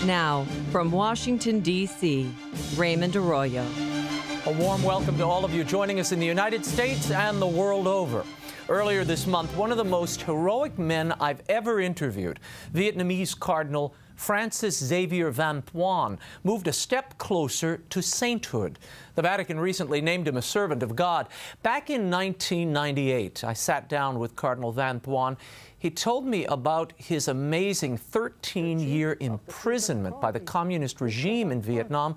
Now, from Washington, D.C., Raymond Arroyo. A warm welcome to all of you joining us in the United States and the world over. Earlier this month, one of the most heroic men I've ever interviewed, Vietnamese Cardinal François-Xavier van Thuan, moved a step closer to sainthood. The Vatican recently named him a servant of God. Back in 1998, I sat down with Cardinal van Thuan. He told me about his amazing 13-year imprisonment by the communist regime in Vietnam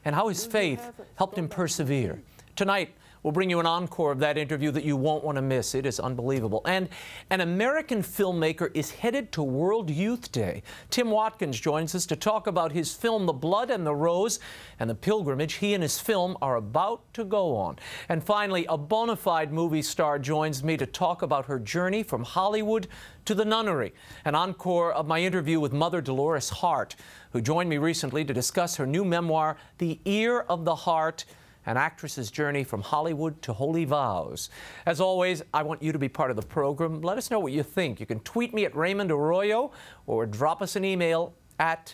and how his faith helped him persevere. Tonight, we'll bring you an encore of that interview that you won't want to miss. It is unbelievable. And an American filmmaker is headed to World Youth Day. Tim Watkins joins us to talk about his film, The Blood and the Rose, and the pilgrimage he and his film are about to go on. And finally, a bona fide movie star joins me to talk about her journey from Hollywood to the nunnery. An encore of my interview with Mother DOLORES HART, who joined me recently to discuss her new memoir, The Ear of the Heart, an actress's journey from Hollywood to holy vows. As always, I want you to be part of the program. Let us know what you think. You can tweet me at Raymond Arroyo or drop us an email at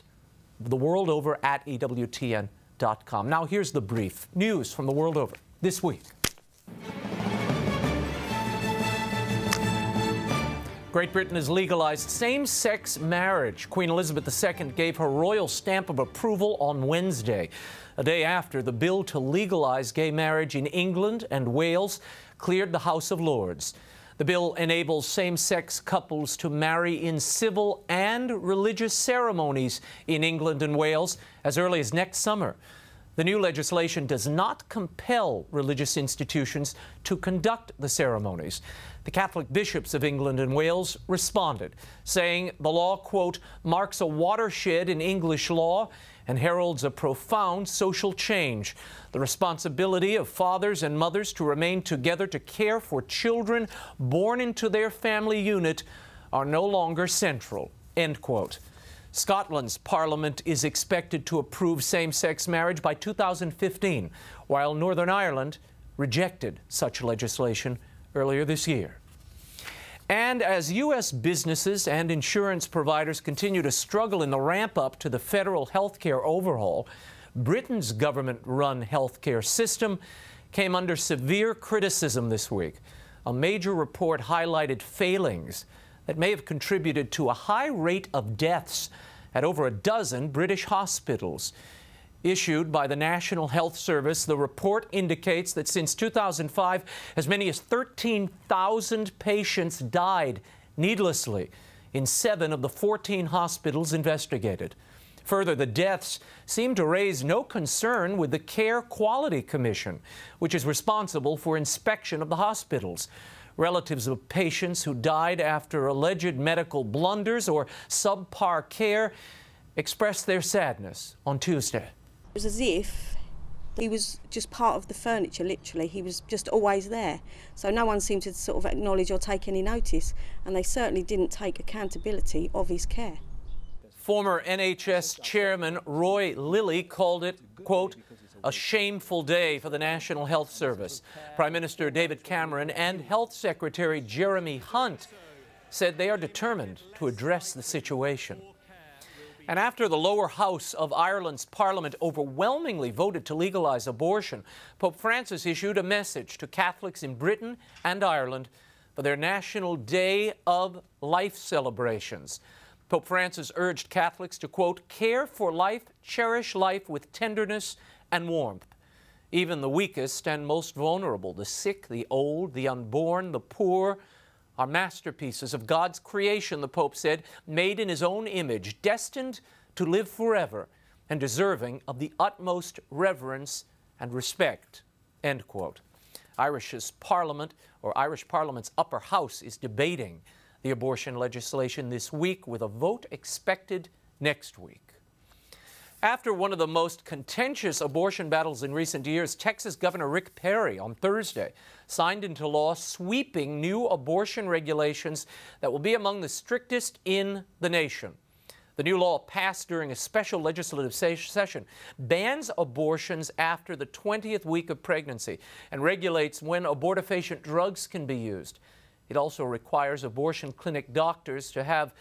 theworldover@EWTN.com. Now here's the brief. News from the world over this week. Great Britain has legalized same-sex marriage. Queen Elizabeth II gave her royal stamp of approval on Wednesday, a day after the bill to legalize gay marriage in England and Wales cleared the House of Lords. The bill enables same-sex couples to marry in civil and religious ceremonies in England and Wales as early as next summer. The new legislation does not compel religious institutions to conduct the ceremonies. The Catholic bishops of England and Wales responded, saying the law, quote, marks a watershed in English law and heralds a profound social change. The responsibility of fathers and mothers to remain together to care for children born into their family unit are no longer central, end quote. Scotland's Parliament is expected to approve same-sex marriage by 2015, while Northern Ireland rejected such legislation earlier this year. And as U.S. businesses and insurance providers continue to struggle in the ramp-up to the federal health care overhaul, Britain's government-run health care system came under severe criticism this week. A major report highlighted failings that may have contributed to a high rate of deaths at over a dozen British hospitals. Issued by the National Health Service, the report indicates that since 2005, as many as 13,000 patients died needlessly in 7 of the 14 hospitals investigated. Further, the deaths seem to raise no concern with the Care Quality Commission, which is responsible for inspection of the hospitals. Relatives of patients who died after alleged medical blunders or subpar care expressed their sadness on Tuesday. It was as if he was just part of the furniture, literally. He was just always there. So no one seemed to sort of acknowledge or take any notice, and they certainly didn't take accountability of his care. Former NHS Chairman Roy Lilly called it, quote, a shameful day for the National Health Service. Prime Minister David Cameron and Health Secretary Jeremy Hunt said they are determined to address the situation. And after the lower house of Ireland's Parliament overwhelmingly voted to legalize abortion, Pope Francis issued a message to Catholics in Britain and Ireland for their National Day of Life celebrations. Pope Francis urged Catholics to, quote, care for life, cherish life with tenderness and warmth. Even the weakest and most vulnerable, the sick, the old, the unborn, the poor, are masterpieces of God's creation, the Pope said, made in his own image, destined to live forever and deserving of the utmost reverence and respect, end quote. Irish Parliament's upper house is debating the abortion legislation this week with a vote expected next week. After one of the most contentious abortion battles in recent years, Texas Governor Rick Perry on Thursday signed into law sweeping new abortion regulations that will be among the strictest in the nation. The new law, passed during a special legislative session, bans abortions after the 20th week of pregnancy and regulates when abortifacient drugs can be used. It also requires abortion clinic doctors to have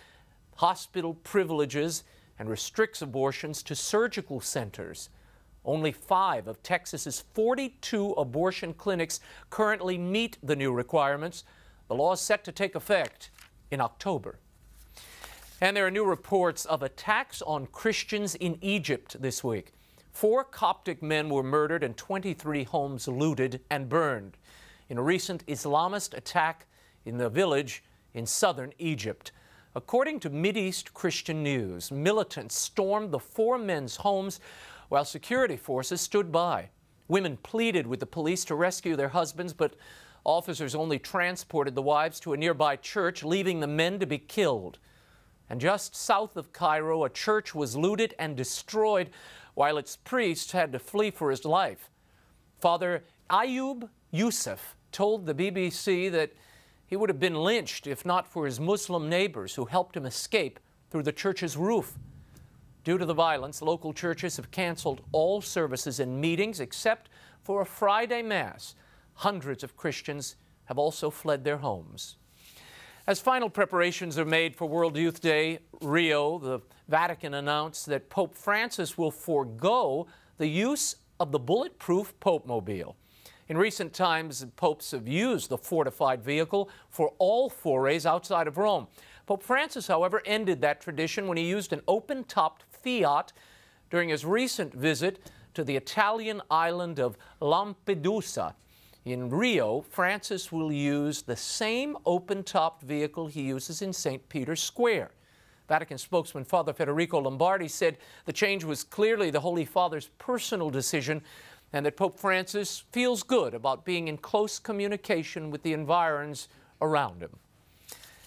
hospital privileges and restricts abortions to surgical centers. Only 5 of Texas's 42 abortion clinics currently meet the new requirements. The law is set to take effect in October. And there are new reports of attacks on Christians in Egypt this week. 4 Coptic men were murdered and 23 homes looted and burned in a recent Islamist attack in the village in southern Egypt. According to Mideast Christian News, militants stormed the 4 men's homes while security forces stood by. Women pleaded with the police to rescue their husbands, but officers only transported the wives to a nearby church, leaving the men to be killed. And just south of Cairo, a church was looted and destroyed while its priest had to flee for his life. Father Ayub Yusuf told the BBC that he would have been lynched if not for his Muslim neighbors who helped him escape through the church's roof. Due to the violence, local churches have canceled all services and meetings except for a Friday Mass. Hundreds of Christians have also fled their homes. As final preparations are made for World Youth Day, Rio, the Vatican announced that Pope Francis will forego the use of the bulletproof Pope-mobile. In recent times, popes have used the fortified vehicle for all forays outside of Rome. Pope Francis, however, ended that tradition when he used an open-topped Fiat during his recent visit to the Italian island of Lampedusa. In Rio, Francis will use the same open-topped vehicle he uses in St. Peter's Square. Vatican spokesman Father Federico Lombardi said the change was clearly the Holy Father's personal decision and that Pope Francis feels good about being in close communication with the environs around him.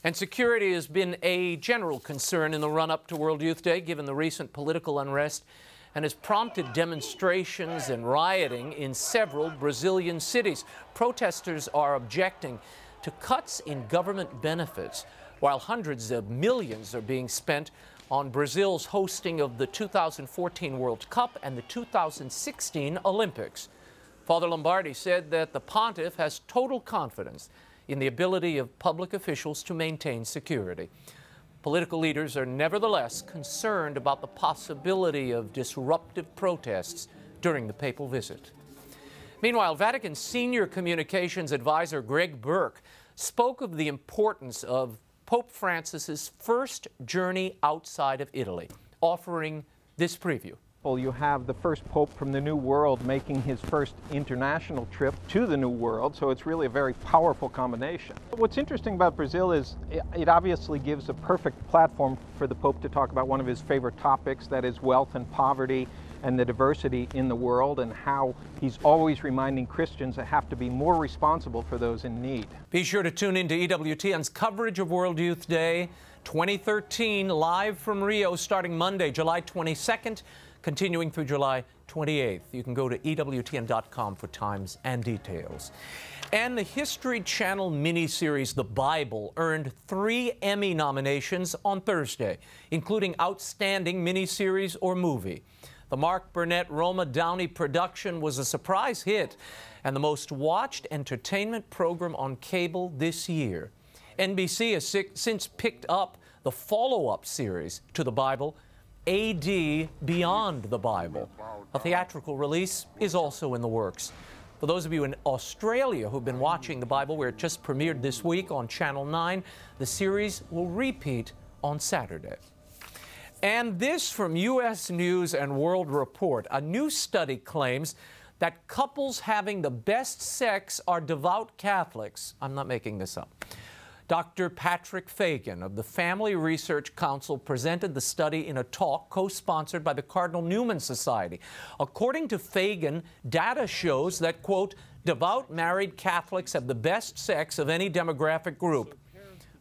And security has been a general concern in the run-up to World Youth Day, given the recent political unrest, and has prompted demonstrations and rioting in several Brazilian cities. Protesters are objecting to cuts in government benefits, while hundreds of millions are being spent on Brazil's hosting of the 2014 World Cup and the 2016 Olympics. Father Lombardi said that the pontiff has total confidence in the ability of public officials to maintain security. Political leaders are nevertheless concerned about the possibility of disruptive protests during the papal visit. Meanwhile, Vatican senior communications advisor Greg Burke spoke of the importance of Pope Francis's first journey outside of Italy, offering this preview. Well, you have the first pope from the New World making his first international trip to the New World, so it's really a very powerful combination. What's interesting about Brazil is it obviously gives a perfect platform for the Pope to talk about one of his favorite topics, that is wealth and poverty and the diversity in the world, and how he's always reminding Christians that have to be more responsible for those in need. Be sure to tune into EWTN's coverage of World Youth Day 2013, live from Rio, starting Monday, July 22nd, continuing through July 28th. You can go to EWTN.com for times and details. And the History Channel miniseries, The Bible, earned 3 Emmy nominations on Thursday, including Outstanding Miniseries or Movie. The Mark Burnett Roma Downey production was a surprise hit and the most watched entertainment program on cable this year. NBC has since picked up the follow-up series to The Bible, AD Beyond the Bible. A theatrical release is also in the works. For those of you in Australia who've been watching The Bible, where it just premiered this week on Channel 9, the series will repeat on Saturday. And this from U.S. News and World Report. A new study claims that couples having the best sex are devout Catholics. I'm not making this up. Dr. Patrick Fagan of the Family Research Council presented the study in a talk co-sponsored by the Cardinal Newman Society. According to Fagan, data shows that, quote, devout married Catholics have the best sex of any demographic group.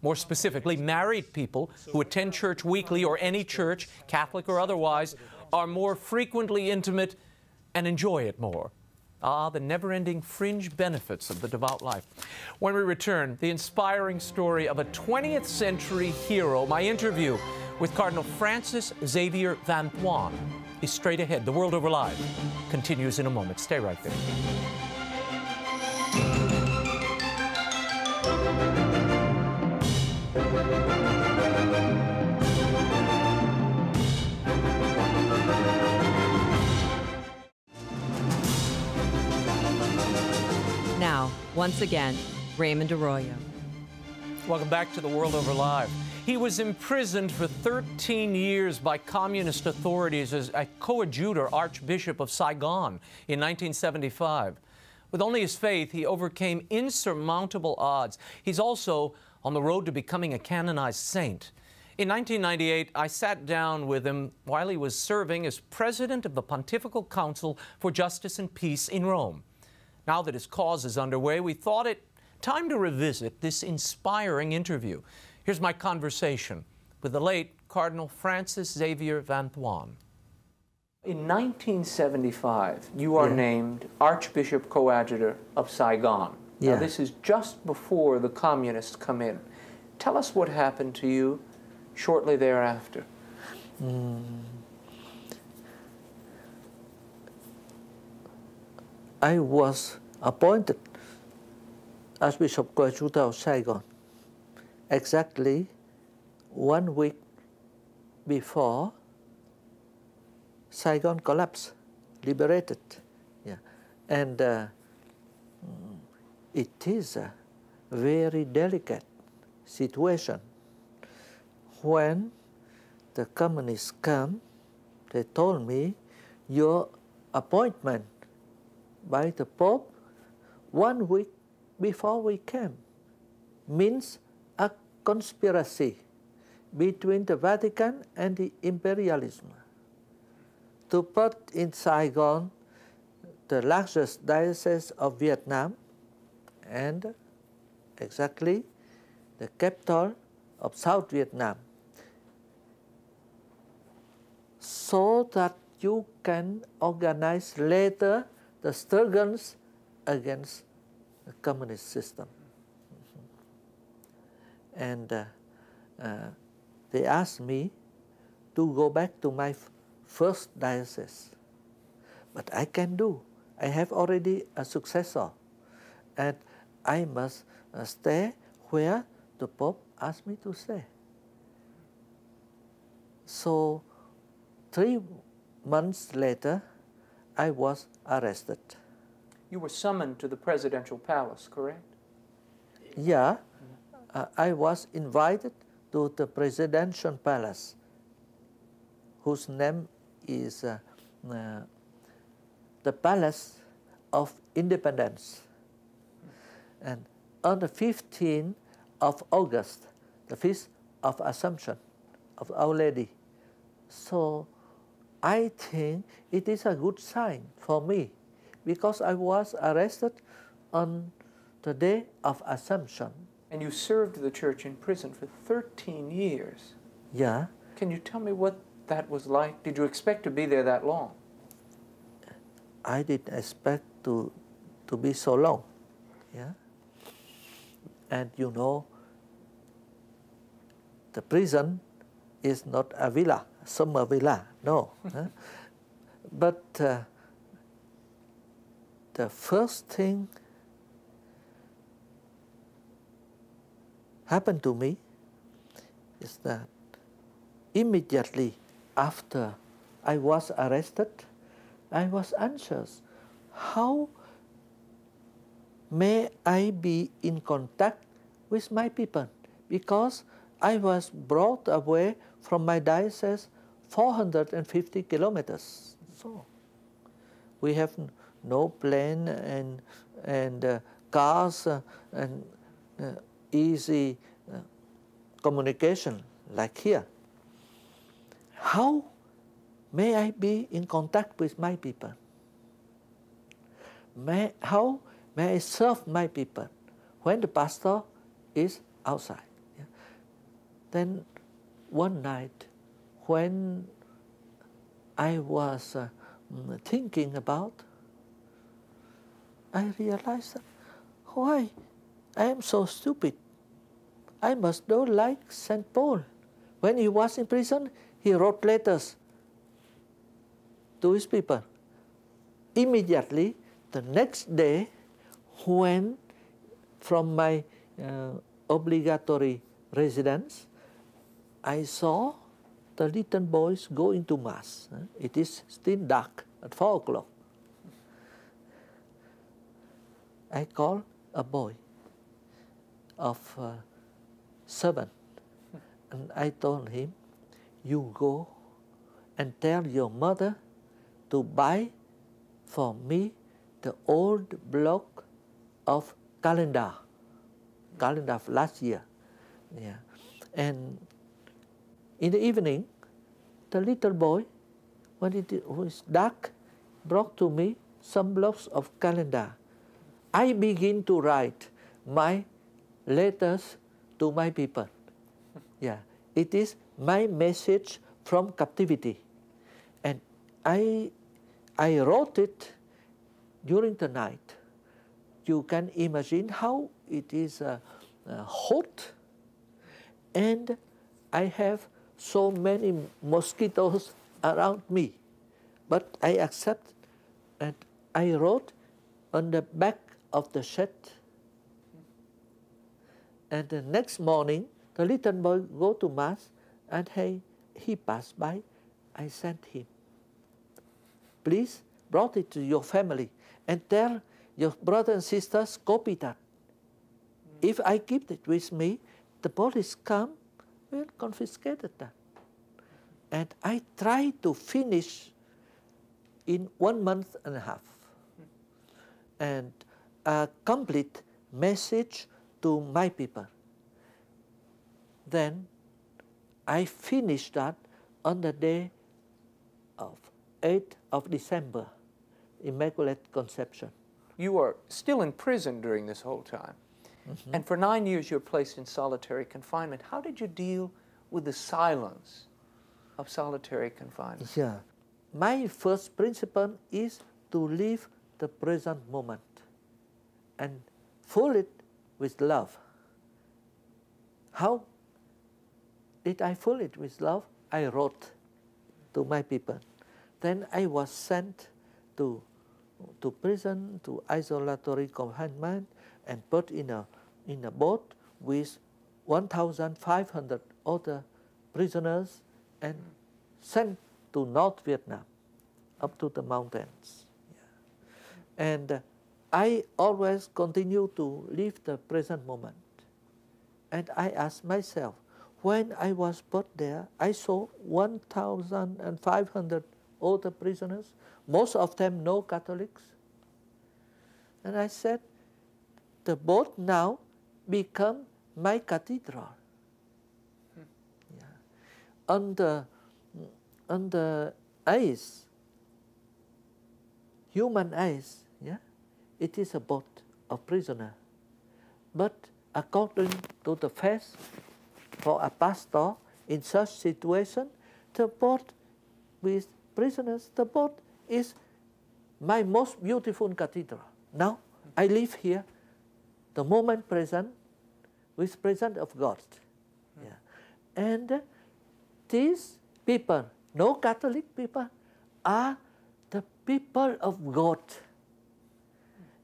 More specifically, married people who attend church weekly or any church, Catholic or otherwise, are more frequently intimate and enjoy it more. Ah, the never-ending fringe benefits of the devout life. When we return, the inspiring story of a 20th century hero, my interview with Cardinal François-Xavier Van Thuan is straight ahead. The World Over Live continues in a moment. Stay right there. Now, once again, Raymond Arroyo. Welcome back to The World Over Live. He was imprisoned for 13 years by communist authorities as a coadjutor Archbishop of Saigon in 1975. With only his faith, he overcame insurmountable odds. He's also on the road to becoming a canonized saint. In 1998, I sat down with him while he was serving as president of the Pontifical Council for Justice and Peace in Rome. Now that his cause is underway, we thought it time to revisit this inspiring interview. Here's my conversation with the late Cardinal François-Xavier Van Thuan. In 1975, you are named Archbishop Coadjutor of Saigon. Now, this is just before the communists come in. Tell us what happened to you shortly thereafter. I was appointed Archbishop Coadjutor of Saigon exactly 1 week before Saigon collapsed, liberated. And it is a very delicate situation. When the communists come, they told me, your appointment by the Pope 1 week before we came means a conspiracy between the Vatican and the imperialism to put in Saigon the largest diocese of Vietnam and exactly the capital of South Vietnam, so that you can organize later the struggles against the communist system. And they asked me to go back to my first diocese. But I can do. I have already a successor. And I must stay where the Pope asked me to stay. So 3 months later, I was arrested. You were summoned to the presidential palace, correct? Yeah, I was invited to the presidential palace, whose name is the Palace of Independence. And on the 15th of August, the Feast of Assumption of Our Lady. So I think it is a good sign for me, because I was arrested on the day of Assumption. And you served the church in prison for 13 years. Yeah. Can you tell me what that was like? Did you expect to be there that long? I didn't expect to be so long. Yeah. And you know, the prison is not a villa, summer villa, no. But the first thing happened to me is that immediately after I was arrested, I was anxious. How may I be in contact with my people? Because I was brought away from my diocese 450 kilometers. So we have no plane and cars and easy communication like here. How may I be in contact with my people? How may I serve my people when the pastor is outside? Yeah. Then one night, when I was thinking about, I realized that, why I am so stupid. I must do like St. Paul When he was in prison, he wrote letters to his people. Immediately, the next day, when from my obligatory residence, I saw the little boys go into Mass. It is still dark at 4 o'clock. I called a boy of 7, and I told him, you go and tell your mother to buy for me the old block of calendar of last year. Yeah. And in the evening, the little boy, when it was dark, brought to me some blocks of calendar. I begin to write my letters to my people. Yeah, it is my message from captivity. And I wrote it during the night. You can imagine how it is hot, and I have so many mosquitoes around me. But I accept, and I wrote on the back of the shed. And the next morning, the little boy go to Mass, and he passed by. I sent him. Please, brought it to your family, and tell your brothers and sisters, copy that. If I keep it with me, the police come, will confiscate that. And I try to finish in 1.5 months, and a complete message to my people. Then I finished that on the day of 8th of December, Immaculate Conception. You are still in prison during this whole time. Mm-hmm. And for 9 years you're placed in solitary confinement. How did you deal with the silence of solitary confinement? Yeah. My first principle is to live the present moment and fill it with love. How did I fill it with love? I wrote to my people. Then I was sent to prison, to isolatory confinement, and put in a boat with 1,500 other prisoners and sent to North Vietnam, up to the mountains. Yeah. And I always continue to live the present moment. And I ask myself, when I was put there, I saw 1,500 other prisoners, most of them no Catholics. And I said, the boat now become my cathedral. Yeah. On the eyes, human eyes, yeah, it is a boat of prisoner. But according to the faith for a pastor in such situation, the boat with prisoners, the boat is my most beautiful cathedral. Now I live here, the moment present, with presence of God. Yeah. And these people, no Catholic people, are the people of God.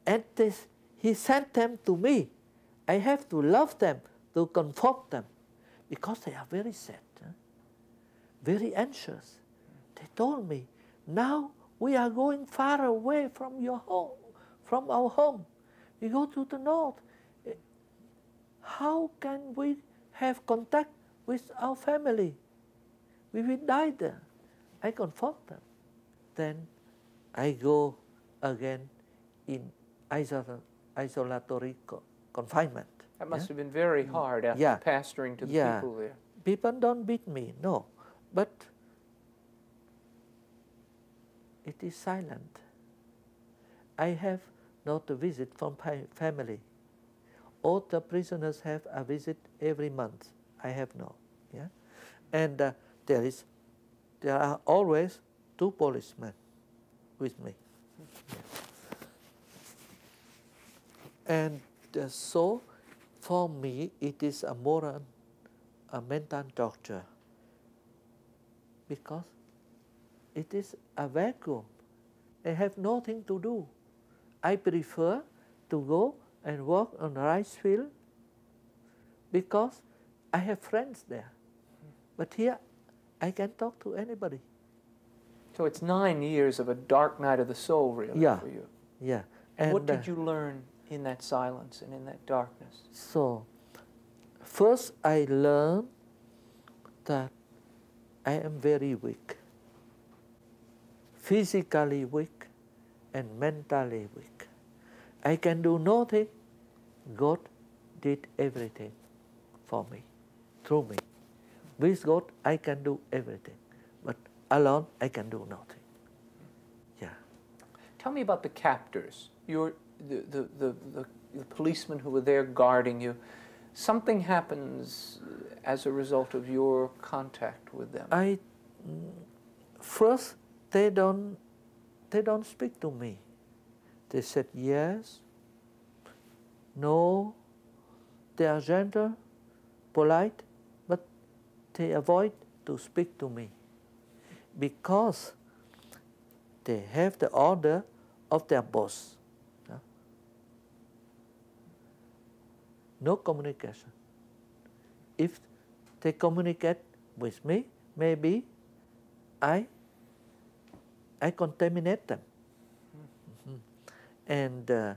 And he sent them to me. I have to love them, to comfort them, because they are very sad, very anxious. They told me, now we are going far away from your home, from our home. We go to the north. How can we have contact with our family? We will die there. I comfort them. Then I go again in isolatory confinement. That must have been very hard after pastoring to the people there. People don't beat me, no. But it is silent. I have not a visit from my family. All the prisoners have a visit every month. I have no. Yeah? And there are always 2 policemen with me. Yeah. And so, for me, it is a mental torture because it is a vacuum. I have nothing to do. I prefer to go and work on rice field because I have friends there. But here, I can talk to anybody. So it's 9 years of a dark night of the soul, really, for you. Yeah. And what did you learn in that silence and in that darkness? So, first I learned that I am very weak. Physically weak and mentally weak. I can do nothing. God did everything for me, through me. With God, I can do everything. But alone, I can do nothing. Yeah. Tell me about the captors, the policemen who were there guarding you. Something happens as a result of your contact with them. First, they don't speak to me. They said yes, no. They are gentle, polite, but they avoid to speak to me because they have the order of their boss. No communication. If they communicate with me, maybe I contaminate them. And the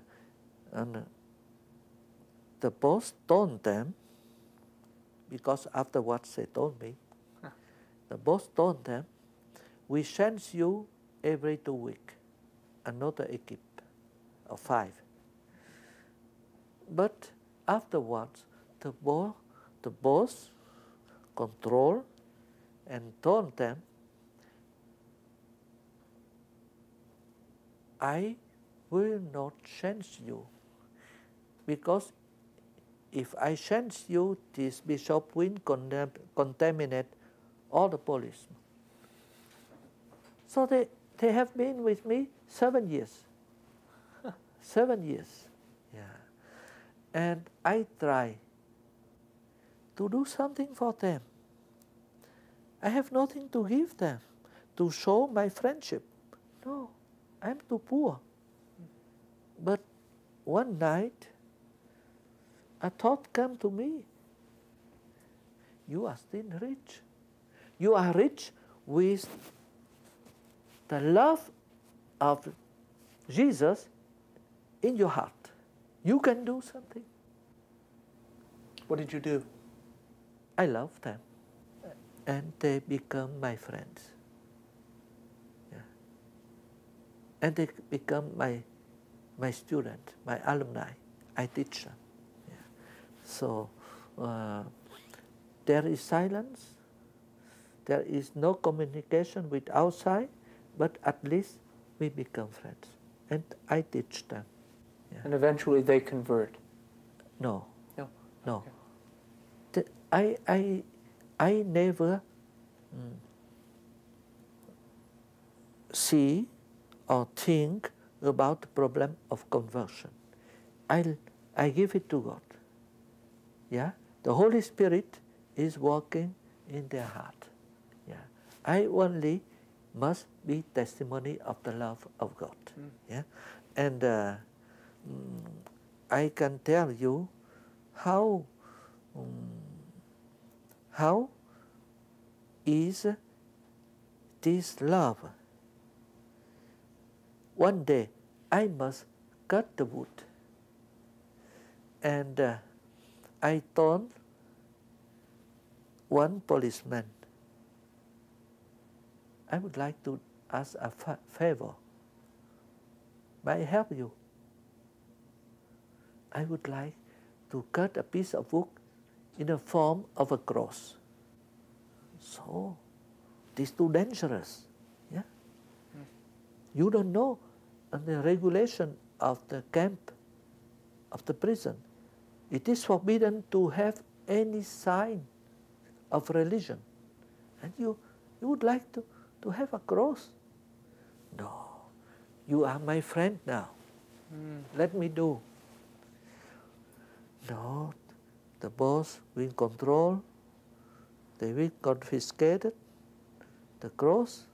boss told them, because afterwards they told me, the boss told them, we change you every 2 weeks, another equipe of 5. But afterwards, the boss controlled and told them, I will not change you, because if I change you, this bishop will contaminate all the policemen. So they have been with me 7 years. 7 years, yeah. And I try to do something for them. I have nothing to give them, to show my friendship. No, I'm too poor. But one night, a thought came to me. You are still rich. You are rich with the love of Jesus in your heart. You can do something. What did you do? I love them, and they become my friends. Yeah. And they become my student, my alumni. I teach them. Yeah. So there is silence. There is no communication with outside, but at least we become friends. And I teach them. Yeah. And eventually they convert? No. No? No. Okay. I never see or think about the problem of conversion. I give it to God. Yeah? The Holy Spirit is working in their heart. Yeah? I only must be testimony of the love of God. Yeah? And I can tell you how is this love. One day I must cut the wood, and I told one policeman, I would like to ask a favor. May I help you? I would like to cut a piece of wood in the form of a cross. So, this is too dangerous. Yeah? You don't know the regulation of the camp, of the prison. It is forbidden to have any sign of religion. And you would like to have a cross? No. You are my friend now. Let me do. No. The boss will control. They will confiscate it. the cross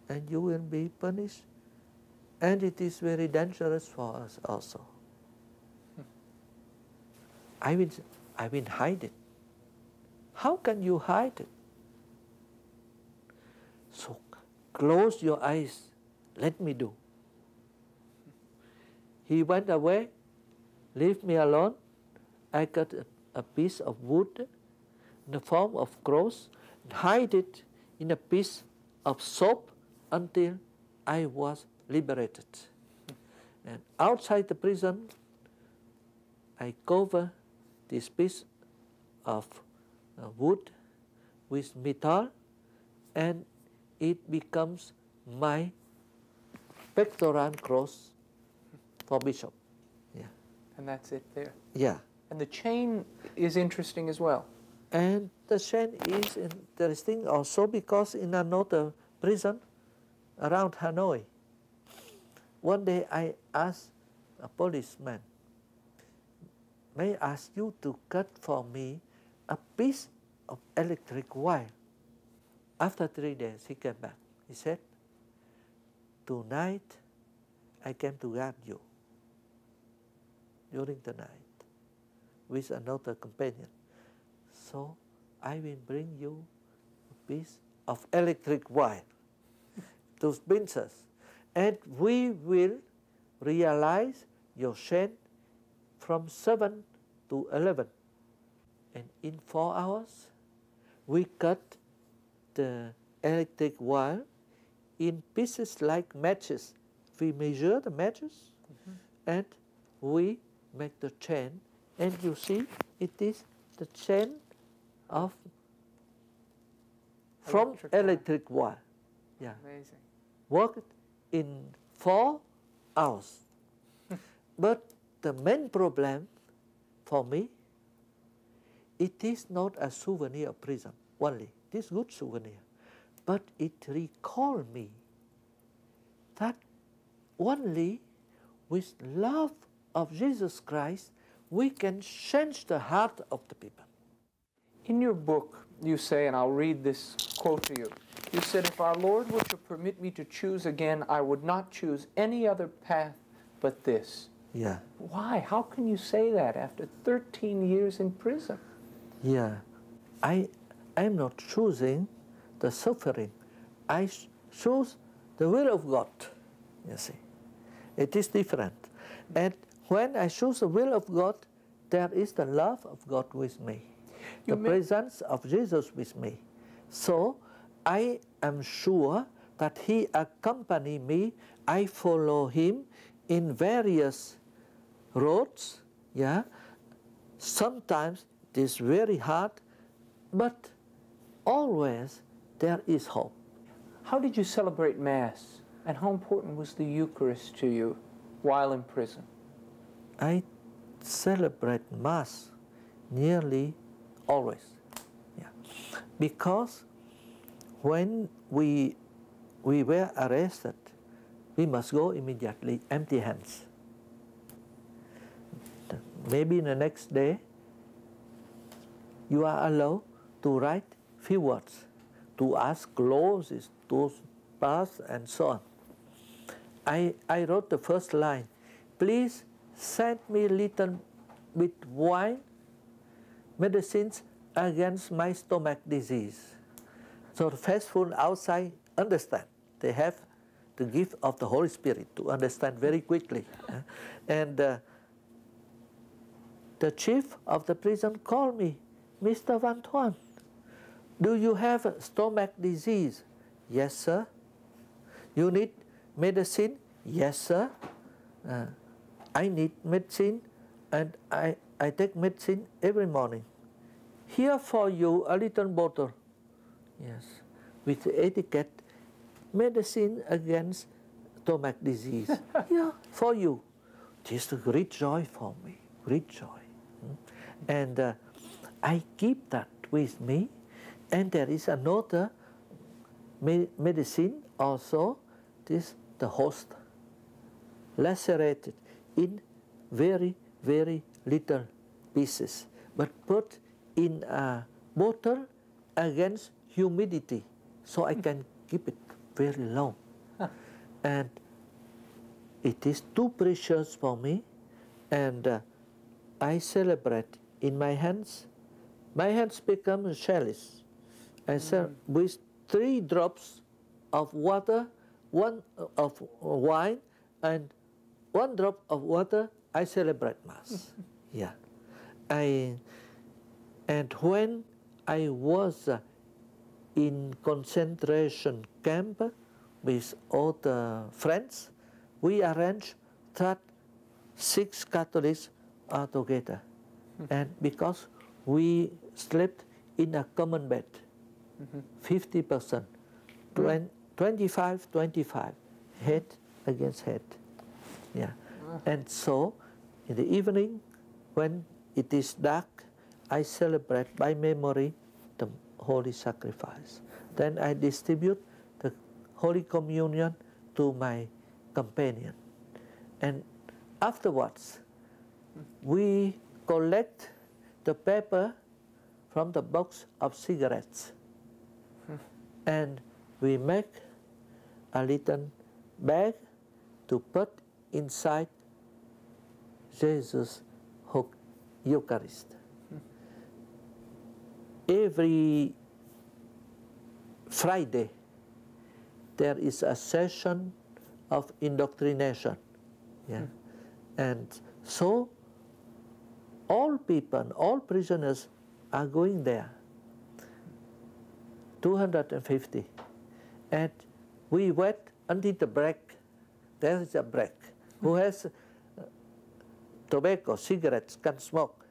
and you will be punished. And it is very dangerous for us also. I will hide it. How can you hide it? So close your eyes, let me do. He went away, leave me alone. I got a piece of wood in the form of cross, hide it in a piece of soap until I was liberated. And outside the prison, I cover this piece of wood with metal, and it becomes my pectoral cross for bishop. Yeah. And that's it there. Yeah. And the chain is interesting as well. And the chain is interesting also because in another prison around Hanoi, one day I asked a policeman, may I ask you to cut for me a piece of electric wire? After 3 days, he came back. He said, tonight I came to guard you during the night with another companion. So I will bring you a piece of electric wire, those pincers, and we will realize your chain from 7 to 11. And in 4 hours, we cut the electric wire in pieces like matches. We measure the matches, and we make the chain. And you see, it is the chain of from electric wire. Yeah. Amazing. Worked in 4 hours. But the main problem for me, it is not a souvenir of prison only. It is good souvenir. But it recalled me that only with love of Jesus Christ we can change the heart of the people. In your book, you say, and I'll read this quote to you, you said, if our Lord were to permit me to choose again, I would not choose any other path but this. Yeah. Why? How can you say that after 13 years in prison? Yeah. I'm not choosing the suffering. I choose the will of God, you see. It is different. And when I choose the will of God, there is the love of God with me, the presence of Jesus with me. So I am sure that He accompanies me. I follow Him in various roads. Yeah. Sometimes it is very hard, but always there is hope. How did you celebrate Mass, and how important was the Eucharist to you while in prison? I celebrate Mass nearly always. Yeah. Because when we were arrested, we must go immediately empty hands. Maybe the next day, you are allowed to write few words, to ask clothes, to pass, and so on. I wrote the first line, please send me a little bit wine, medicines against my stomach disease. So the faithful outside understand. They have the gift of the Holy Spirit to understand very quickly. And the chief of the prison called me, Mr. Van Thuan, do you have a stomach disease? Yes, sir. You need medicine? Yes, sir. I need medicine, and I take medicine every morning. Here for you, a little bottle. Yes, with the etiquette, medicine against stomach disease. Yeah, for you. Just a great joy for me, great joy. And I keep that with me. And there is another medicine also, this the host, lacerated in very, very little pieces, but put in a bottle against humidity, so I can keep it very long. And it is too precious for me, and I celebrate in my hands. My hands become a chalice. I said, with 3 drops of water, 1 of wine, and 1 drop of water, I celebrate Mass. Yeah. And when I was in concentration camp with all the friends, we arranged that 6 Catholics are together. And because we slept in a common bed, 50%, 25, head against head. Yeah. And so, in the evening, when it is dark, I celebrate by memory the Holy Sacrifice. Then I distribute the Holy Communion to my companion. And afterwards, we collect the paper from the box of cigarettes. And we make a little bag to put inside Jesus' Eucharist. Every Friday, there is a session of indoctrination. Yeah. And so all people, all prisoners are going there, 250. And we wait until the break. There is a break. Who has tobacco, cigarettes, can smoke.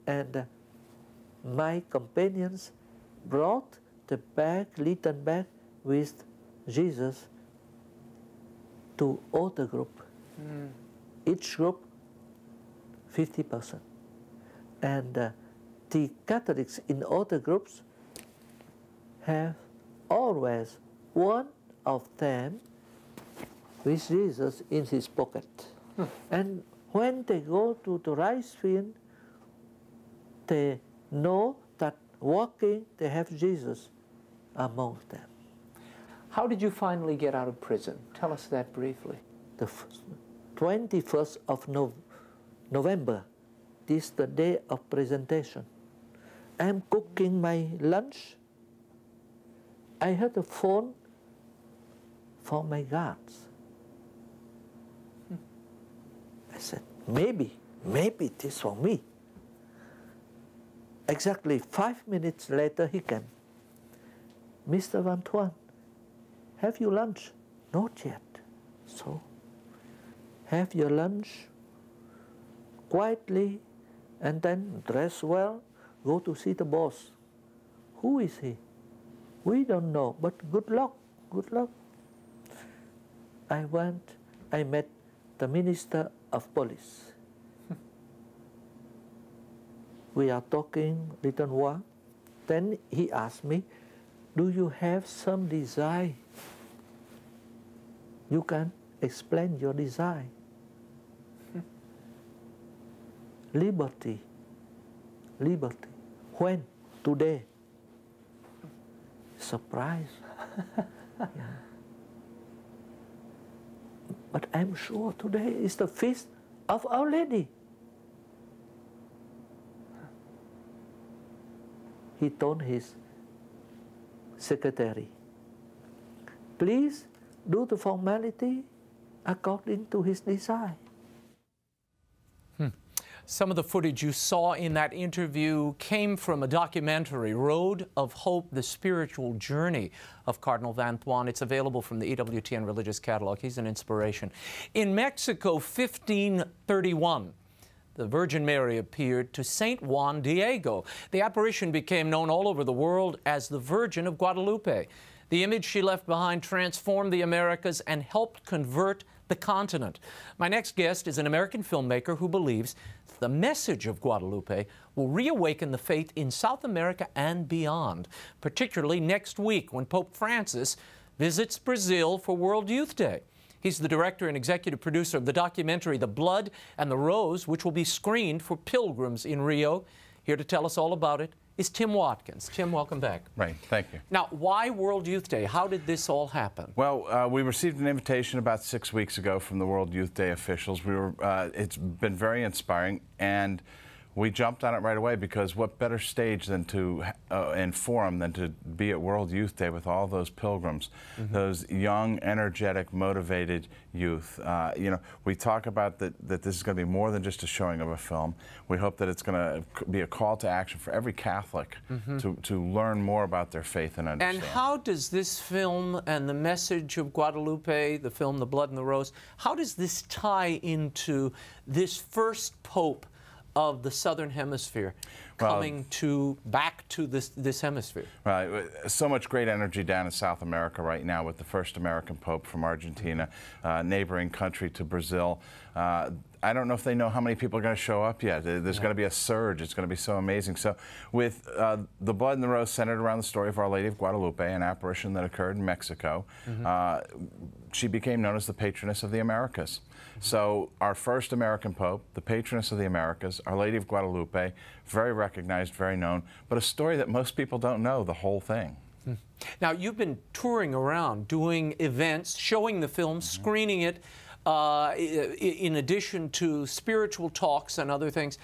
And my companions brought the bag, little bag, with Jesus to all the group. Each group, 50%. And the Catholics in all the groups have always one of them with Jesus in his pocket. And when they go to the rice field, they know that walking, they have Jesus among them. How did you finally get out of prison? Tell us that briefly. The 21st of November, this is the day of presentation. I'm cooking my lunch. I heard a phone for my guards. I said, maybe it is for me. Exactly 5 minutes later, he came. Mr. Van Thuan, have you lunch? Not yet. So, have your lunch quietly, and then dress well, go to see the boss. Who is he? We don't know, but good luck, good luck. I went, I met the Minister of Police. We are talking a little while. Then he asked me, do you have some desire? You can explain your desire. Liberty, liberty. When? Today. Surprise. Yeah. But I'm sure today is the feast of Our Lady. He told his secretary, please do the formality according to his desire. Some of the footage you saw in that interview came from a documentary, Road of Hope, The Spiritual Journey of Cardinal Van Thuan. It's available from the EWTN Religious Catalog. He's an inspiration. In Mexico, 1531, the Virgin Mary appeared to Saint Juan Diego. The apparition became known all over the world as the Virgin of Guadalupe. The image she left behind transformed the Americas and helped convert the continent. My next guest is an American filmmaker who believes the message of Guadalupe will reawaken the faith in South America and beyond, particularly next week when Pope Francis visits Brazil for World Youth Day. He's the director and executive producer of the documentary The Blood and the Rose, which will be screened for pilgrims in Rio. Here to tell us all about it is Tim Watkins. Tim, welcome back. Right, thank you. Now, why World Youth Day? How did this all happen? Well, we received an invitation about 6 weeks ago from the World Youth Day officials. It's been very inspiring, and we jumped on it right away because what better stage than to and forum than to be at World Youth Day with all those pilgrims, those young, energetic, motivated youth. You know, we talk about that this is going to be more than just a showing of a film. We hope that it's going to be a call to action for every Catholic to learn more about their faith and understand. And how does this film and the message of Guadalupe, the film The Blood and the Rose, how does this tie into this first Pope of the Southern Hemisphere coming back to this hemisphere? Right. So much great energy down in South America right now with the first American Pope from Argentina, neighboring country to Brazil. I don't know if they know how many people are going to show up yet. There's going to be a surge. It's going to be so amazing. So with The Blood and the Rose centered around the story of Our Lady of Guadalupe, an apparition that occurred in Mexico, she became known as the patroness of the Americas. So our first American Pope, the patroness of the Americas, Our Lady of Guadalupe, very recognized, very known, but a story that most people don't know the whole thing. Now, you've been touring around, doing events, showing the film, screening it, in addition to spiritual talks and other things.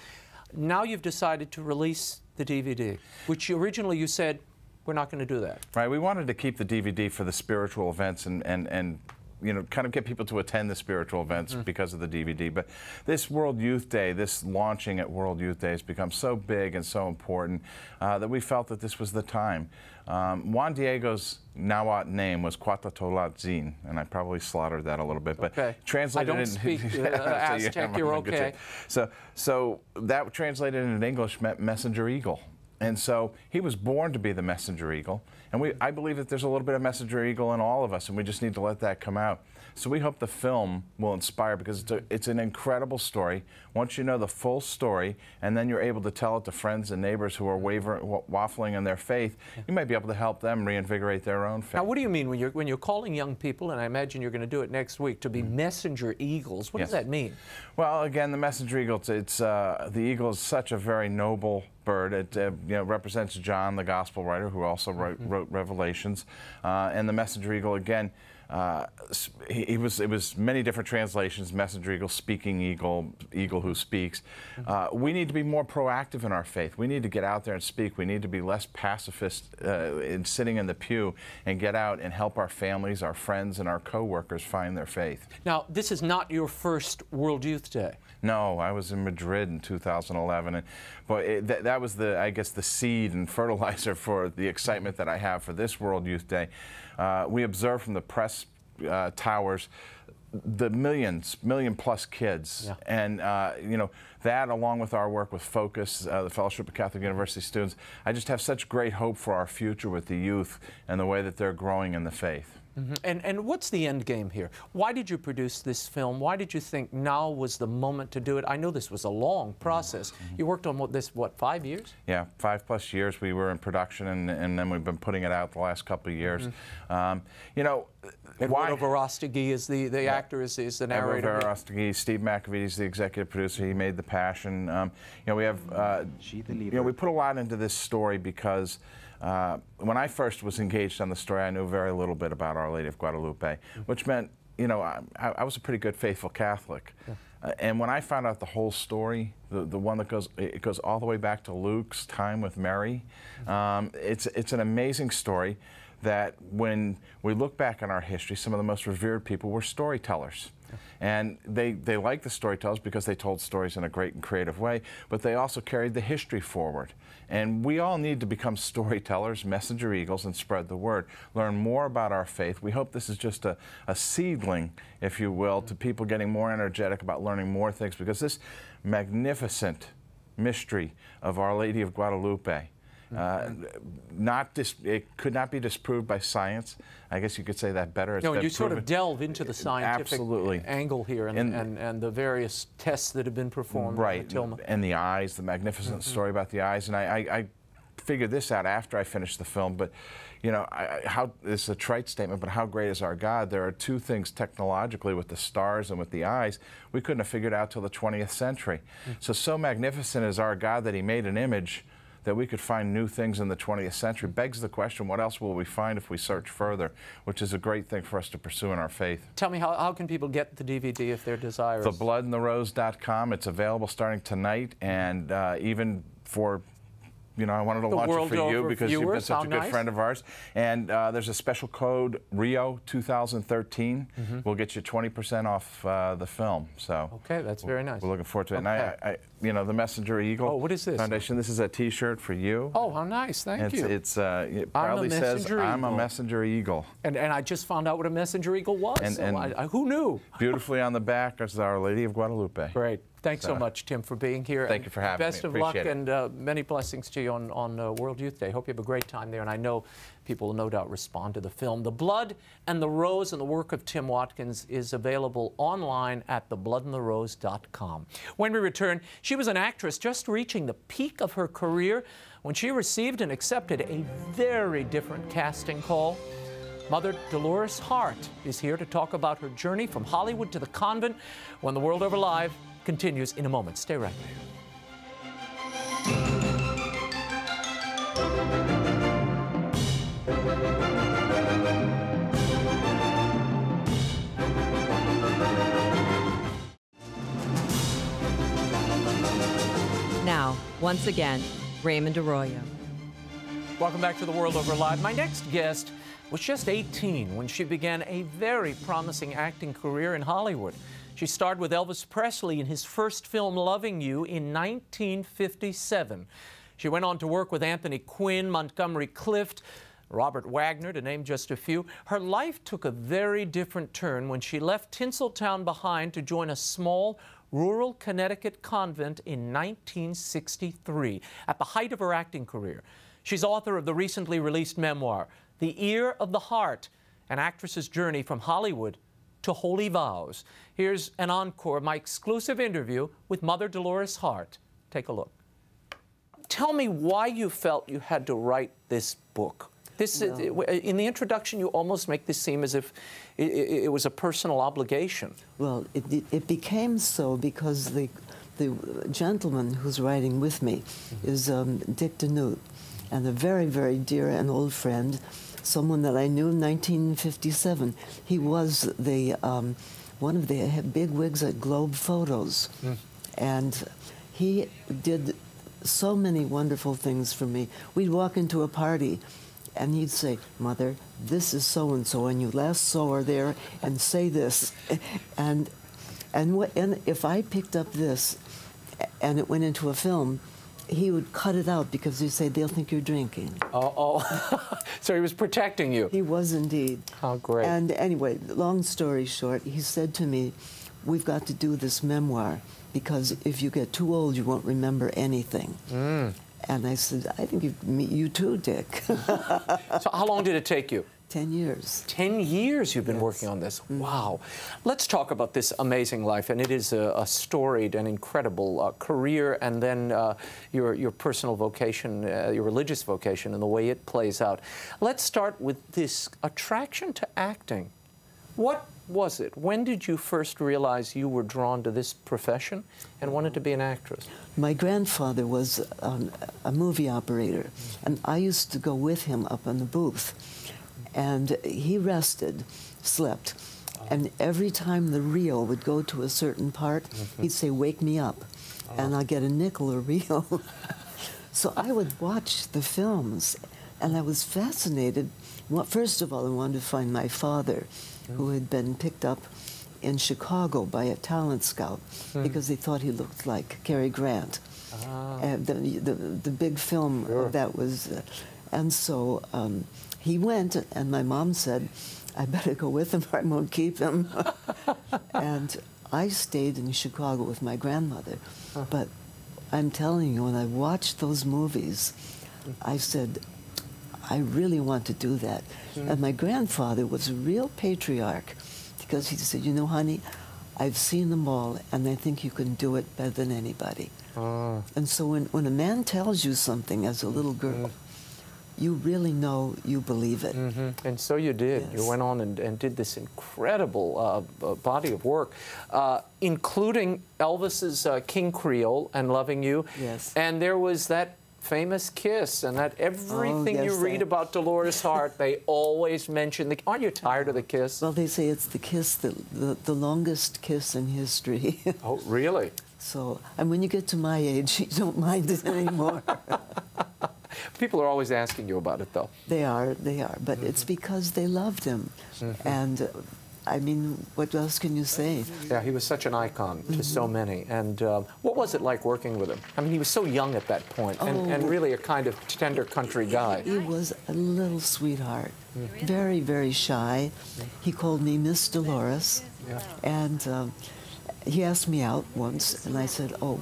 Now you've decided to release the DVD, which originally you said, we're not going to do that. Right, we wanted to keep the DVD for the spiritual events and you know, kind of get people to attend the spiritual events because of the DVD. But this World Youth Day, this launching at World Youth Day has become so big and so important that we felt that this was the time. Juan Diego's Nahuatl name was Cuatlatolatzin, and I probably slaughtered that a little bit, but translated I don't speak Aztec, you're okay. So that translated into English meant messenger eagle. And so he was born to be the messenger eagle. And I believe that there's a little bit of messenger eagle in all of us, and we just need to let that come out. So we hope the film will inspire, because it's an incredible story. Once you know the full story, and then you're able to tell it to friends and neighbors who are waffling in their faith, you might be able to help them reinvigorate their own faith. Now, what do you mean when you're calling young people, and I imagine you're going to do it next week, to be messenger eagles? What does that mean? Well, again, the messenger eagle, the eagle is such a very noble bird. It you know, represents John, the gospel writer, who also wrote Revelations. And the messenger eagle, again, it was many different translations: messenger eagle, speaking eagle, eagle who speaks. We need to be more proactive in our faith. We need to get out there and speak. We need to be less pacifist in sitting in the pew, and get out and help our families, our friends, and our co-workers find their faith. Now, this is not your first World Youth Day. No, I was in Madrid in 2011, and boy, that was I guess the seed and fertilizer for the excitement that I have for this World Youth Day. We observed from the press towers the million plus kids, and you know, that along with our work with Focus, the Fellowship of Catholic University Students, I just have such great hope for our future with the youth and the way that they're growing in the faith. And what's the end game here? Why did you produce this film? Why did you think now was the moment to do it? I know this was a long process. You worked on this, what, 5 years? Yeah, 5+ years we were in production, and then we've been putting it out the last couple of years. You know, Eduardo Verostegui is the actor, is the narrator. Eduardo Verostegui, Steve McAvee's the executive producer. He made The Passion. You know, we have, you know, we put a lot into this story because when I first was engaged on the story, I knew very little bit about Our Lady of Guadalupe, which meant, you know, I was a pretty good faithful Catholic. And when I found out the whole story, the one that goes all the way back to Luke's time with Mary, it's an amazing story that when we look back on our history, some of the most revered people were storytellers. And they liked the storytellers because they told stories in a great and creative way, but they also carried the history forward. And we all need to become storytellers, messenger eagles, and spread the word. Learn more about our faith. We hope this is just a seedling, if you will, to people getting more energetic about learning more things, because this magnificent mystery of Our Lady of Guadalupe, it could not be disproved by science. I guess you could say that better. No, you sort of delve into the scientific angle here, and the various tests that have been performed. Right, and the eyes, the magnificent story about the eyes. And I figured this out after I finished the film, but you know, it's a trite statement, but how great is our God? There are two things technologically with the stars and with the eyes we couldn't have figured out till the 20th century. So magnificent is our God that he made an image that we could find new things in the 20th century begs the question, what else will we find if we search further, which is a great thing for us to pursue in our faith. Tell me, how can people get the DVD if they're desirous? TheBloodandTheRose.com. It's available starting tonight, and even for, you know, I wanted to launch it for you because you've been such a good friend of ours. And there's a special code, Rio 2013. We'll get you 20% off the film. So okay, that's very nice. We're looking forward to it. Okay. And you know, the Messenger Eagle. Oh, what is this? Foundation. This is a T-shirt for you. Oh, how nice! Thank you. It proudly says, "I'm a Messenger Eagle." And I just found out what a Messenger Eagle was. And who knew? Beautifully on the back is Our Lady of Guadalupe. Great. Thanks so much, Tim, for being here. Thank you for having me. Best of luck and many blessings to you on World Youth Day. Hope you have a great time there, and I know people will no doubt respond to the film. The Blood and the Rose and the work of Tim Watkins is available online at thebloodandtherose.com. When we return, she was an actress just reaching the peak of her career when she received and accepted a very different casting call. Mother Dolores Hart is here to talk about her journey from Hollywood to the convent when the World Over Live continues in a moment. Stay right there. Now, once again, Raymond Arroyo. Welcome back to the World Over Live. My next guest was just 18 when she began a very promising acting career in Hollywood. She starred with Elvis Presley in his first film, Loving You, in 1957. She went on to work with Anthony Quinn, Montgomery Clift, Robert Wagner, to name just a few. Her life took a very different turn when she left Tinseltown behind to join a small, rural Connecticut convent in 1963, at the height of her acting career. She's author of the recently released memoir, The Ear of the Heart, an actress's journey from Hollywood to Holy Vows. Here's an encore of my exclusive interview with Mother Dolores Hart. Take a look. Tell me why you felt you had to write this book. In the introduction, you almost make this seem as if it was a personal obligation. Well, it became so because the gentleman who's writing with me is Dick Danute, and a very, very dear and old friend, someone that I knew in 1957. He was the one of the big wigs at Globe Photos, and he did so many wonderful things for me. We'd walk into a party, and he'd say, "Mother, this is so-and-so, and you last saw her there, and say this." And if I picked up this, and it went into a film, he would cut it out because he'd say, "They'll think you're drinking." Oh. So he was protecting you. He was indeed. How great. And anyway, long story short, he said to me, "We've got to do this memoir, because if you get too old, you won't remember anything." And I said, "I think you too, Dick." So how long did it take you? 10 years. 10 years you've been working on this. Wow. Let's talk about this amazing life, and it is a storied and incredible career, and then your personal vocation, your religious vocation, and the way it plays out. Let's start with this attraction to acting. What was it? When did you first realize you were drawn to this profession and wanted to be an actress? My grandfather was a movie operator, and I used to go with him up on the booth. And he rested, slept, and every time the reel would go to a certain part, he'd say, "Wake me up," and I'll get a nickel a reel. So I would watch the films, and I was fascinated. Well, first of all, I wanted to find my father, who had been picked up in Chicago by a talent scout because they thought he looked like Cary Grant. And the big film that was, and so he went, and my mom said, "I better go with him or I won't keep him." And I stayed in Chicago with my grandmother. But I'm telling you, when I watched those movies, I said, "I really want to do that." And my grandfather was a real patriarch, because he said, "You know, honey, I've seen them all, and I think you can do it better than anybody." And so when a man tells you something as a little girl, you really know you believe it. And so you did. Yes. You went on and did this incredible body of work, including Elvis's King Creole and Loving You. Yes. And there was that famous kiss, and that everything you read about Dolores Hart, they always mention the... Aren't you tired of the kiss? Well, they say it's the kiss, the longest kiss in history. Oh, really? So, and when you get to my age, you don't mind it anymore. People are always asking you about it, though. They are, but it's because they loved him. And I mean, what else can you say? Yeah, he was such an icon to so many. And what was it like working with him? I mean, he was so young at that point, and really a kind of tender country guy. He was a little sweetheart, very, very shy. He called me Miss Dolores, and he asked me out once, and I said, "Oh,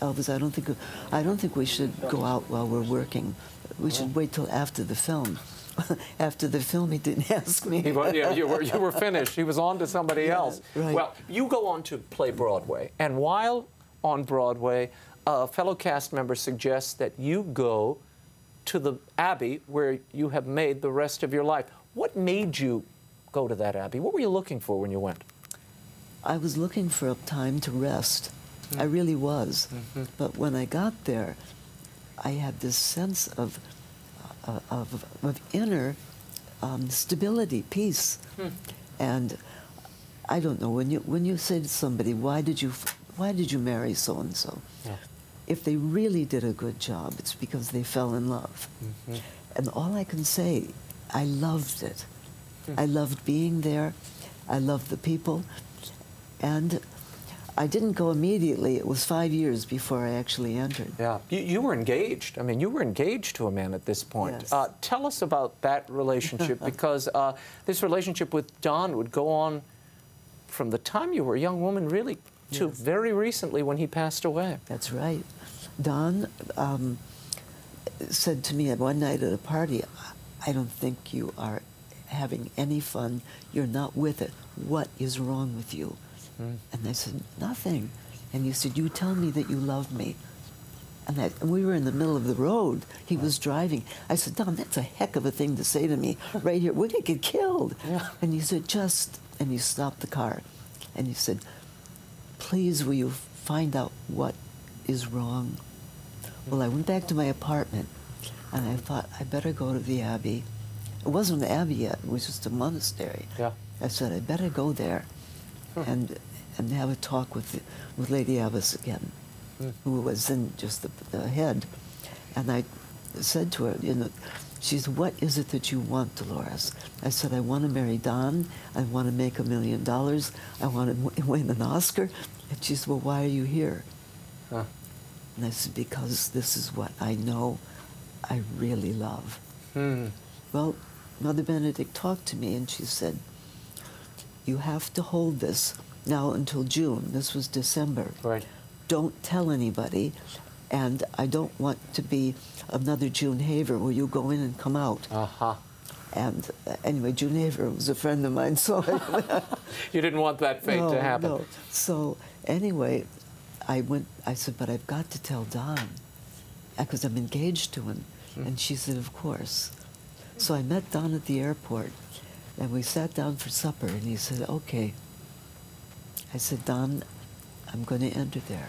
Elvis, I don't think we should go out while we're working. We should wait till after the film." After the film, he didn't ask me. Yeah, you were finished. He was on to somebody else. Right. Well, you go on to play Broadway, and while on Broadway, a fellow cast member suggests that you go to the Abbey where you have made the rest of your life. What made you go to that Abbey? What were you looking for when you went? I was looking for a time to rest. I really was. But when I got there, I had this sense of inner stability, peace, and I don't know, when you say to somebody, why did you marry so and so? If they really did a good job, it's because they fell in love. And all I can say, I loved it. I loved being there. I loved the people, and I didn't go immediately. It was 5 years before I actually entered. Yeah, you were engaged. I mean, you were engaged to a man at this point. Yes. Tell us about that relationship, because this relationship with Don would go on from the time you were a young woman, really, to very recently when he passed away. That's right. Don said to me one night at a party, "I don't think you are having any fun. You're not with it. What is wrong with you?" And I said, "Nothing." And he said, "You tell me that you love me." And we were in the middle of the road. He was driving. I said, "Don, that's a heck of a thing to say to me right here. We're going to get killed." And he said, and he stopped the car. And he said, "Please, will you find out what is wrong?" Well, I went back to my apartment, and I thought, I better go to the Abbey. It wasn't an Abbey yet. It was just a monastery. I said, I better go there and have a talk with Lady Abbess again, who was then just the head. And I said to her, she said, "What is it that you want, Dolores?" I said, "I want to marry Don. I want to make $1 million. I want to win an Oscar." And she said, "Well, why are you here?" And I said, "Because this is what I know I really love." Well, Mother Benedict talked to me, and she said, "You have to hold this now until June." This was December. "Don't tell anybody, and I don't want to be another June Haver where you go in and come out." And anyway, June Haver was a friend of mine, so you didn't want that fate to happen. No. So anyway, I said, "But I've got to tell Don, because I'm engaged to him." And she said, "Of course." So I met Don at the airport, and we sat down for supper, and he said, "Okay." I said, "Don, I'm going to enter there."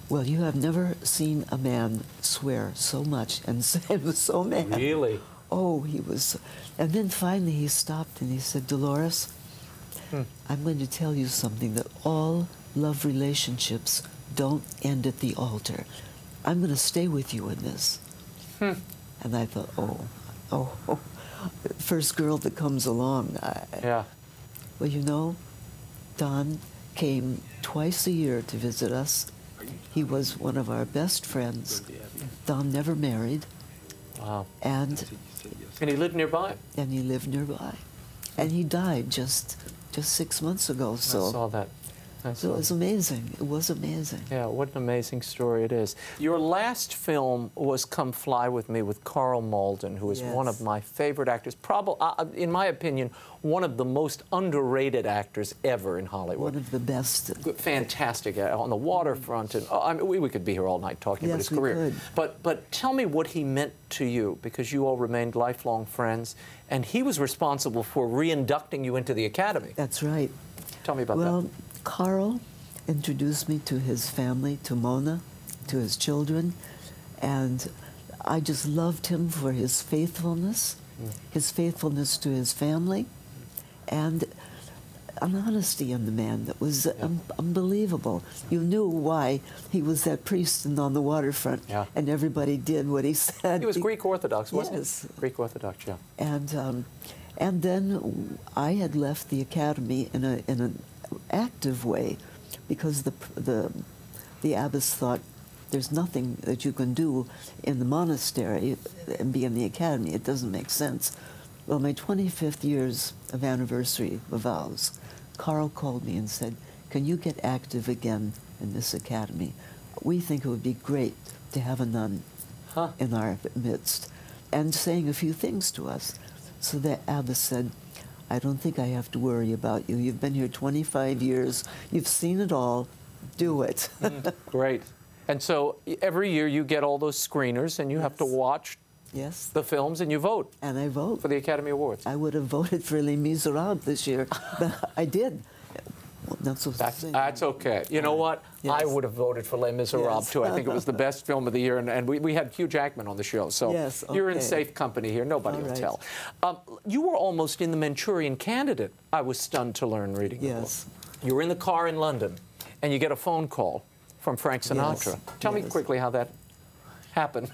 Well, you have never seen a man swear so much and was so mad. Really? Oh, he was. And then finally he stopped and he said, "Dolores, I'm going to tell you something, that all love relationships don't end at the altar. I'm going to stay with you in this." And I thought, oh, first girl that comes along. Well, Don came twice a year to visit us. He was one of our best friends. Don never married. Wow. And he lived nearby. And he lived nearby. And he died just 6 months ago. So I saw that. So it was amazing. It was amazing. Yeah, what an amazing story it is. Your last film was Come Fly With Me with Carl Malden, who is one of my favorite actors, probably, in my opinion, one of the most underrated actors ever in Hollywood. One of the best. Fantastic, on the waterfront. And I mean, we could be here all night talking about his career. But tell me what he meant to you, because you all remained lifelong friends, and he was responsible for re-inducting you into the Academy. That's right. Tell me about that. Well, Carl introduced me to his family, to Mona, to his children, And I just loved him for his faithfulness to his family, and an honesty in the man that was unbelievable. You knew why he was that priest and on the waterfront, and everybody did what he said. He was Greek Orthodox, wasn't Yes. he? Greek Orthodox, yeah. And then I had left the academy in an active way, because the abbess thought, there's nothing that you can do in the monastery and be in the academy. It doesn't make sense. Well, my 25th years of anniversary of vows, Carl called me and said, can you get active again in this academy? We think it would be great to have a nun in our midst, and saying a few things to us. So the abbess said, I don't think I have to worry about you. You've been here 25 years. You've seen it all. Do it. Great. And so every year you get all those screeners, and you have to watch the films, and you vote. And I vote. For the Academy Awards. I would have voted for Les Miserables this year, but I did. Well, that's okay. You know what? I would have voted for Les Miserables, too. I think it was the best film of the year, and we had Hugh Jackman on the show, so you're in safe company here. Nobody will tell. You were almost in the Manchurian Candidate, I was stunned to learn reading the book. You were in the car in London, and you get a phone call from Frank Sinatra. Tell me quickly how that happened.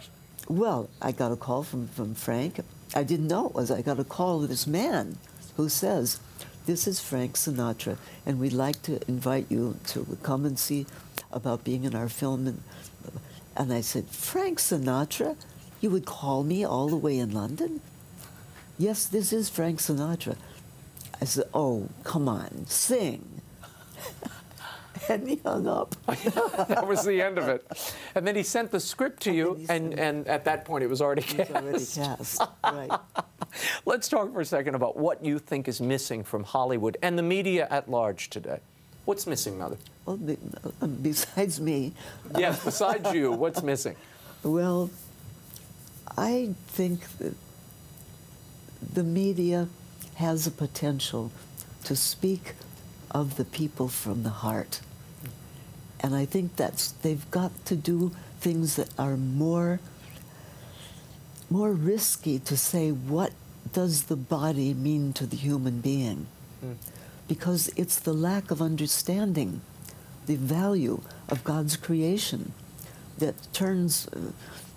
Well, I got a call from Frank. I didn't know it was. I got a call of this man who says, this is Frank Sinatra, and we'd like to invite you to come and see about being in our film. And I said, Frank Sinatra? You would call me all the way in London? Yes, this is Frank Sinatra. I said, oh, come on, sing. And he hung up. That was the end of it. And then he sent the script to you, and at that point it was already cast. It was already cast, right. Let's talk for a second about what you think is missing from Hollywood and the media at large today. What's missing, Mother? Well, besides me. Yes, besides you, what's missing? Well, I think that the media has a potential to speak of the people from the heart. And I think they've got to do things that are more risky, to say, what does the body mean to the human being? Because it's the lack of understanding the value of God's creation that turns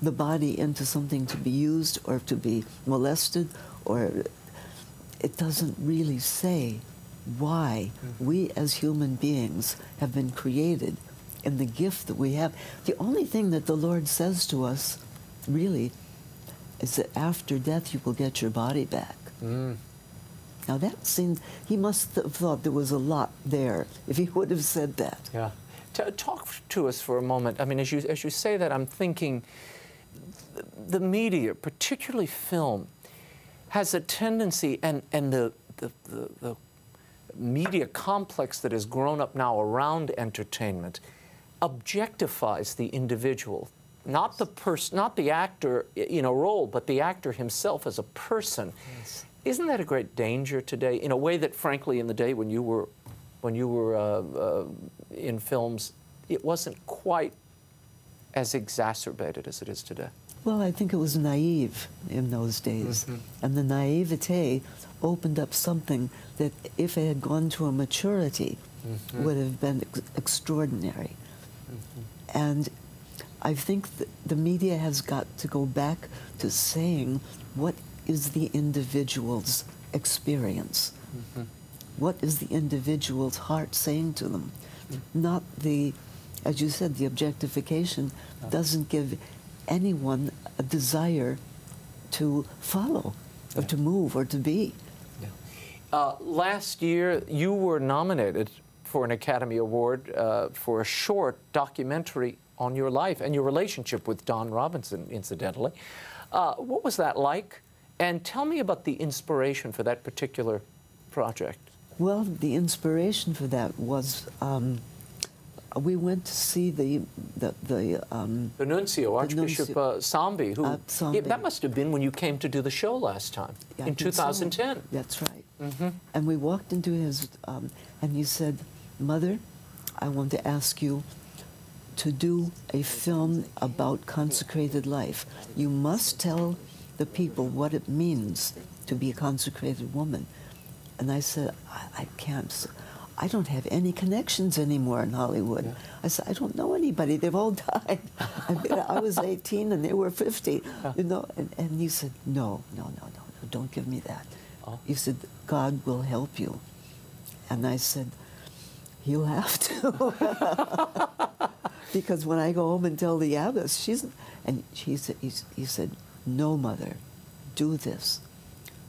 the body into something to be used or to be molested, or it doesn't really say why we as human beings have been created in the gift that we have. The only thing that the Lord says to us, really, is that after death you will get your body back. Now that seemed, he must have thought there was a lot there if he would have said that. Yeah. Talk to us for a moment. I mean, as you say that, I'm thinking the media, particularly film, has a tendency, and the media complex that has grown up now around entertainment, objectifies the individual, not the person, not the actor in a role, but the actor himself as a person. Yes. Isn't that a great danger today, in a way that, frankly, in the day when you were in films, it wasn't quite as exacerbated as it is today? Well, I think it was naive in those days, and the naivete opened up something that, if it had gone to a maturity, would have been extraordinary. And I think the media has got to go back to saying, what is the individual's experience? What is the individual's heart saying to them? Not the, as you said, the objectification doesn't give anyone a desire to follow, or to move, or to be. Last year, you were nominated for an Academy Award for a short documentary on your life and your relationship with Don Robinson, incidentally. What was that like? And tell me about the inspiration for that particular project. Well, the inspiration for that was, we went to see the nuncio, Archbishop Sambi, who Sambi. That must have been when you came to do the show last time, in 2010. So. That's right. And we walked into his, and he said, Mother, I want to ask you to do a film about consecrated life. You must tell the people what it means to be a consecrated woman. And I said, I can't. I don't have any connections anymore in Hollywood. Yeah. I said, I don't know anybody. They've all died. I was 18 and they were 50, you know. And he said, no, don't give me that. He said, God will help you. And I said, he'll have to. Because when I go home and tell the abbess, he said, no, Mother, do this.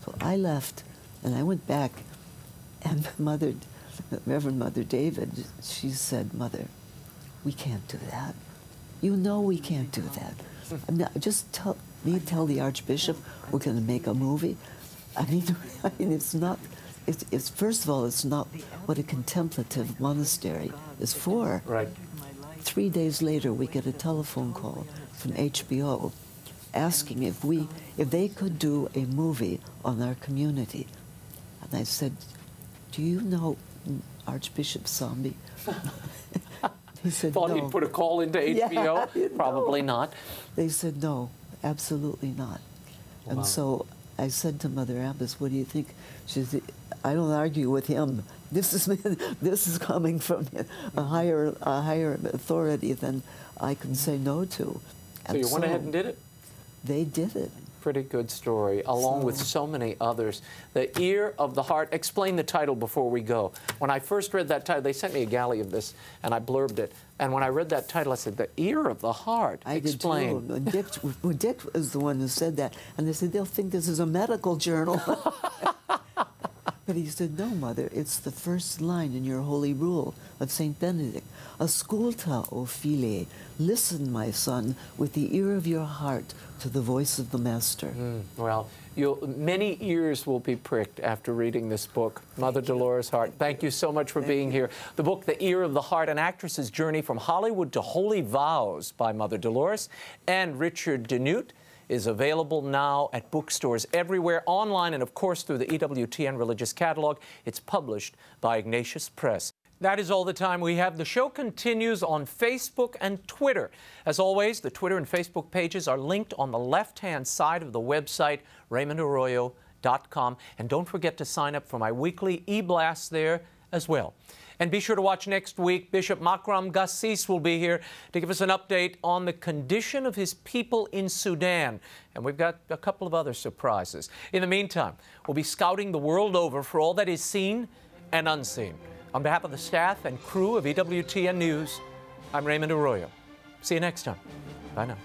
So I left, and I went back, and Reverend Mother David, she said, Mother, we can't do that. You know we can't do that. I mean, just tell the Archbishop we're going to make a movie. I mean, it's not. It's first of all, it's not what a contemplative monastery is for. Right. 3 days later, we get a telephone call from HBO asking if they could do a movie on our community. And I said, do you know Archbishop Zombie? He said, Thought no. he'd put a call into HBO? Yeah, Probably not. They said, no, absolutely not. Wow. And so I said to Mother Abbess, what do you think? She said, I don't argue with him. This is coming from a higher authority than I can say no to. So you went ahead and did it? They did it. Pretty good story, along with so many others. The Ear of the Heart. Explain the title before we go. When I first read that title, they sent me a galley of this, and I blurbed it. And when I read that title, I said, The Ear of the Heart. Explain. I did too. Dick was the one who said that. And they said, they'll think this is a medical journal. But he said, no, Mother, it's the first line in your holy rule of St. Benedict. Ascolta, o file, listen, my son, with the ear of your heart to the voice of the Master. Well, many ears will be pricked after reading this book. Mother Dolores Hart, thank you so much for being here. The book, The Ear of the Heart, An Actress's Journey from Hollywood to Holy Vows by Mother Dolores and Richard Denute, is available now at bookstores everywhere, online, and of course through the EWTN Religious Catalog. It's published by Ignatius Press. That is all the time we have. The show continues on Facebook and Twitter. As always, the Twitter and Facebook pages are linked on the left-hand side of the website, RaymondArroyo.com. And don't forget to sign up for my weekly e-blast there as well. And be sure to watch next week. Bishop Makram Gassis will be here to give us an update on the condition of his people in Sudan. And we've got a couple of other surprises. In the meantime, we'll be scouting the world over for all that is seen and unseen. On behalf of the staff and crew of EWTN News, I'm Raymond Arroyo. See you next time. Bye now.